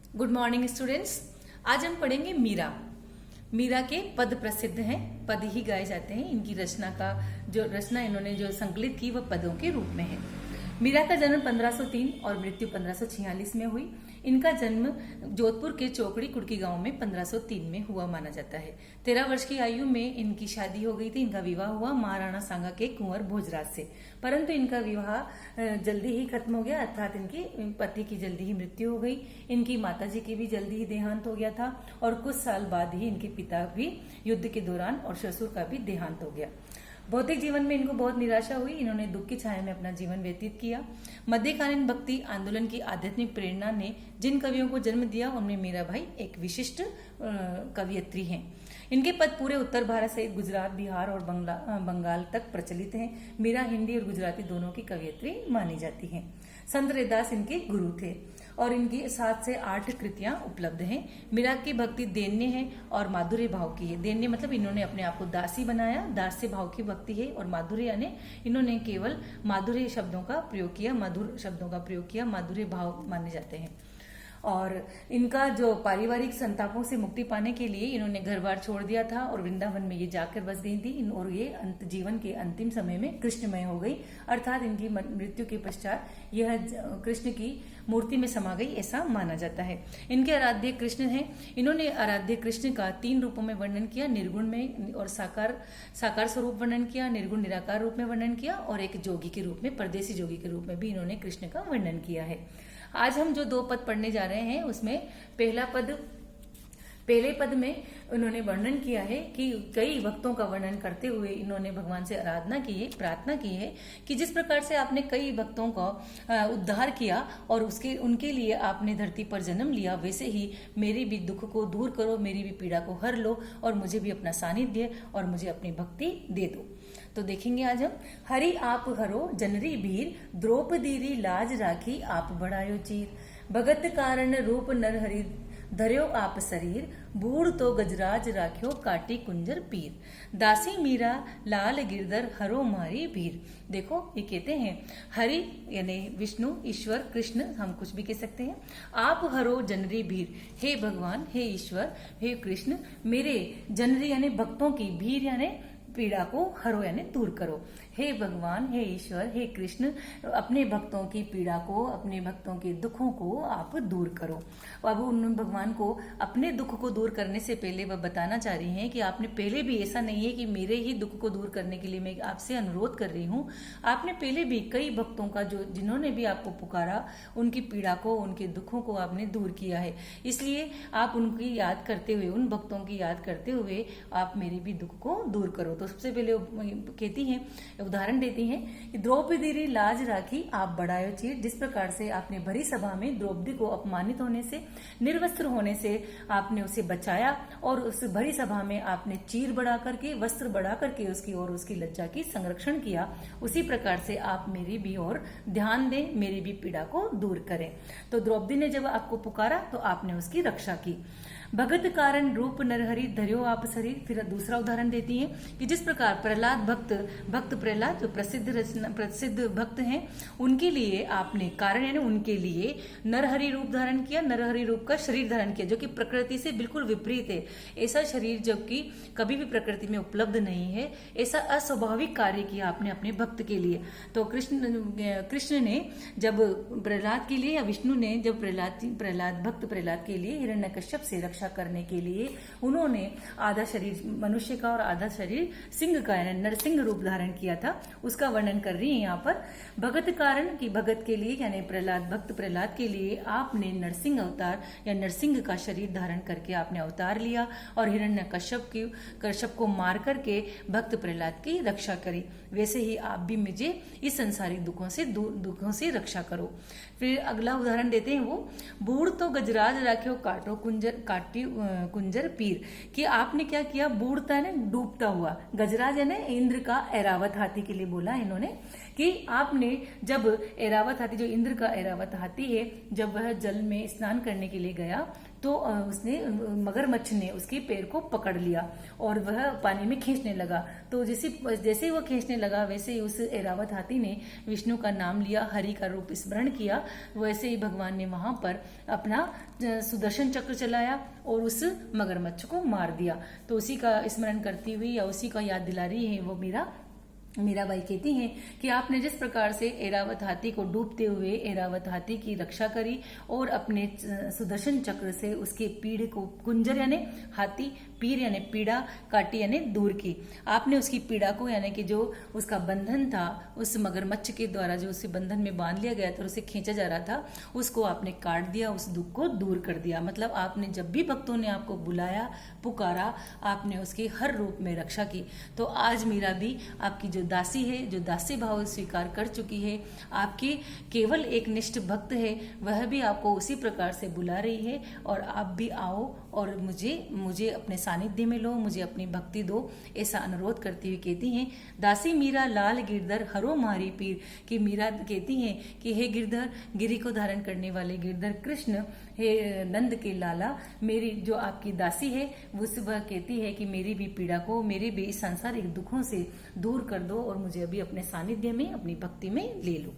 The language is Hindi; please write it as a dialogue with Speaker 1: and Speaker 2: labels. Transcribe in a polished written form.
Speaker 1: Good morning students. आज हम पढ़ेंगे मीरा। मीरा के पद प्रसिद्ध हैं, पद ही गाए जाते हैं। इनकी रचना का जो रचना इन्होंने जो संकलित की वह पदों के रूप में है। मीरा का जन्म 1503 और मृत्यु 1546 में हुई। इनका जन्म जोधपुर के चौकड़ी कुड़की गांव में 1503 में हुआ माना जाता है। 13 वर्ष की आयु में इनकी शादी हो गई थी। इनका विवाह हुआ महाराणा सांगा के कुंवर भोजराज से, परंतु इनका विवाह जल्दी ही खत्म हो गया, अर्थात इनकी पति की जल्दी ही मृत्यु हो गई। इनकी माताजी की भी जल्दी ही देहांत हो गया था और कुछ साल बाद ही इनके पिता भी युद्ध के दौरान और ससुर का भी देहांत हो गया। भौतिक जीवन में इनको बहुत निराशा हुई। इन्होंने दुख की छाया में अपना जीवन व्यतीत किया। मध्यकालीन भक्ति आंदोलन की आध्यात्मिक प्रेरणा ने जिन कवियों को जन्म दिया उनमें मीराबाई एक विशिष्ट कवियत्री हैं। इनके पद पूरे उत्तर भारत सहित गुजरात, बिहार और बंगाल तक प्रचलित हैं। मीरा हिंदी और गुजराती दोनों की कवियत्री मानी जाती हैं। संत रैदास इनके गुरु थे और इनकी 7 से 8 कृतियां उपलब्ध हैं। मीरा की भक्ति दैन्य है और माधुर्य भाव की है। दैन्य मतलब इन्होंने अपने आप को दासी बनाया, दास्य भाव की भक्ति है, और माधुर्य यानी इन्होंने केवल माधुर्य शब्दों का प्रयोग किया, मधुर शब्दों का प्रयोग किया, माधुर्य भाव माने जाते हैं। और इनका जो पारिवारिक संतापों से मुक्ति पाने के लिए इन्होंने घर बार छोड़ दिया था और वृंदावन में ये जाकर बस गई थी और ये जीवन के अंतिम समय में कृष्णमय हो गई, अर्थात इनकी मृत्यु के पश्चात यह कृष्ण की मूर्ति में समा गई, ऐसा माना जाता है। इनके आराध्य कृष्ण हैं। इन्होंने आराध्य कृष्ण का 3 रूपों में वर्णन किया, निर्गुण में और साकार स्वरूप वर्णन किया, निर्गुण निराकार रूप में वर्णन किया और एक जोगी के रूप में, परदेसी जोगी के रूप में भी इन्होंने कृष्ण का वर्णन किया है। आज हम जो 2 पद पढ़ने जा रहे हैं उसमें पहले पद में उन्होंने वर्णन किया है कि कई भक्तों का वर्णन करते हुए इन्होंने भगवान से आराधना की है, प्रार्थना की है कि जिस प्रकार से आपने कई भक्तों का उद्धार किया और उनके लिए आपने धरती पर जन्म लिया, वैसे ही मेरे भी दुख को दूर करो, मेरी भी पीड़ा को हर लो और मुझे भी अपना सानिध्य और मुझे अपनी भक्ति दे दो। तो देखेंगे आज हम। हरि आप हरो जनरी भीर, द्रौपदी री लाज राखी आप बढ़ायो चीर, भगत कारण रूप नर हरि धर्यो आप शरीर, बूढ़ तो गजराज राख्यो काटी कुंजर पीर, दासी मीरा लाल गिरधर हरो मारी भीर। देखो ये कहते हैं हरि यानी विष्णु, ईश्वर, कृष्ण, हम कुछ भी कह सकते हैं। आप हरो जनरी भीर, हे भगवान, हे ईश्वर, हे कृष्ण, मेरे जनरी यानी भक्तों की, भीर यानी पीड़ा को हरो यानी दूर करो। हे भगवान, हे ईश्वर, हे कृष्ण, अपने भक्तों की पीड़ा को, अपने भक्तों के दुखों को आप दूर करो। अब उन भगवान को अपने दुख को दूर करने से पहले वह बताना चाह रही हैं कि आपने पहले भी, ऐसा नहीं है कि मेरे ही दुख को दूर करने के लिए मैं आपसे अनुरोध कर रही हूँ, आपने पहले भी कई भक्तों का जो जिन्होंने भी आपको पुकारा उनकी पीड़ा को, उनके दुखों को आपने दूर किया है, इसलिए आप उनकी याद करते हुए, उन भक्तों की याद करते हुए आप मेरे भी दुख को दूर करो। तो सबसे पहले कहती हैं, उदाहरण देती हैं कि द्रौपदी री लाज राखी आप बढ़ायो चीर, जिस प्रकार से आपने भरी सभा में द्रौपदी को अपमानित होने से, निर्वस्त्र होने से आपने उसे बचाया और उस भरी सभा में आपने चीर बढ़ा करके, वस्त्र बढ़ा करके उसकी और उसकी लज्जा की संरक्षण किया, उसी प्रकार से आप मेरी भी और ध्यान दें, मेरी भी पीड़ा को दूर करें। तो द्रौपदी ने जब आपको पुकारा तो आपने उसकी रक्षा की। भगत कारण रूप नरहरि धर्यो आप शरीर। फिर दूसरा उदाहरण देती हैं कि जिस प्रकार प्रहलाद भक्त प्रहलाद जो प्रसिद्ध भक्त हैं, उनके लिए आपने कारण यानी उनके लिए नरहरि रूप धारण किया, नरहरि रूप का शरीर धारण किया, जो कि प्रकृति से बिल्कुल विपरीत है। ऐसा शरीर जो कि कभी भी प्रकृति में उपलब्ध नहीं है, ऐसा अस्वाभाविक कार्य किया आपने अपने भक्त के लिए। तो कृष्ण ने जब प्रहलाद के लिए, या विष्णु ने जब भक्त प्रहलाद के लिए हिरण्यकश्यप से रक्षा करने के लिए उन्होंने आधा शरीर मनुष्य का और आधा शरीर सिंह का यानी नरसिंह रूप धारण किया था, उसका वर्णन कर रही है यहाँ पर। भगत कारण की भगत के लिए यानी भक्त प्रहलाद के लिए आपने नरसिंह अवतार या नरसिंह का शरीर धारण करके आपने अवतार लिया और कश्यप को मार करके भक्त प्रहलाद की रक्षा करी। वैसे ही आप भी मुझे इस संसारिक दुखों से रक्षा करो। फिर अगला उदाहरण देते हैं वो, बूढ़ तो गजराज राख्यो काटो कुंजर पीर, कि आपने क्या किया, बूढ़ता है डूबता हुआ, गजराज है इंद्र का ऐरावत हाथी के लिए बोला इन्होंने कि आपने जब ऐरावत हाथी, जो इंद्र का ऐरावत हाथी है, जब वह जल में स्नान करने के लिए गया तो उसने मगरमच्छ ने उसके पैर को पकड़ लिया और वह पानी में खींचने लगा। तो जैसे ही वह खींचने लगा वैसे ही उस ऐरावत हाथी ने विष्णु का नाम लिया, हरि का रूप स्मरण किया। वैसे ही भगवान ने वहां पर अपना सुदर्शन चक्र चलाया और उस मगरमच्छ को मार दिया। तो उसी का स्मरण करती हुई या उसी का याद दिला रही है वो मीराबाई कहती हैं कि आपने जिस प्रकार से ऐरावत हाथी को डूबते हुए ऐरावत हाथी की रक्षा करी और अपने सुदर्शन चक्र से उसके पीड़ को, कुंजर यानी हाथी, पीर यानी पीड़ा, काटी यानी दूर की, आपने उसकी पीड़ा को यानी कि जो उसका बंधन था, उस मगरमच्छ के द्वारा जो उसे बंधन में बांध लिया गया था, उसे खींचा जा रहा था, उसको आपने काट दिया, उस दुख को दूर कर दिया। मतलब आपने जब भी भक्तों ने आपको बुलाया, पुकारा, आपने उसकी हर रूप में रक्षा की। तो आज मीरा भी आपकी जो दासी है, जो दासी भाव स्वीकार कर चुकी है, आपकी केवल एक निष्ठ भक्त है, वह भी आपको उसी प्रकार से बुला रही है और आप भी आओ और मुझे अपने सानिध्य में लो, मुझे अपनी भक्ति दो, ऐसा अनुरोध करती हुई कहती हैं, दासी मीरा लाल गिरधर हरो मारी पीर। कि मीरा कहती हैं कि हे गिरधर, गिरी को धारण करने वाले गिरधर कृष्ण, हे नंद के लाला, मेरी जो आपकी दासी है वह कहती है कि मेरी भी पीड़ा को, मेरे भी इस सांसारिक दुखों से दूर कर दो और मुझे अभी अपने सानिध्य में, अपनी भक्ति में ले लो।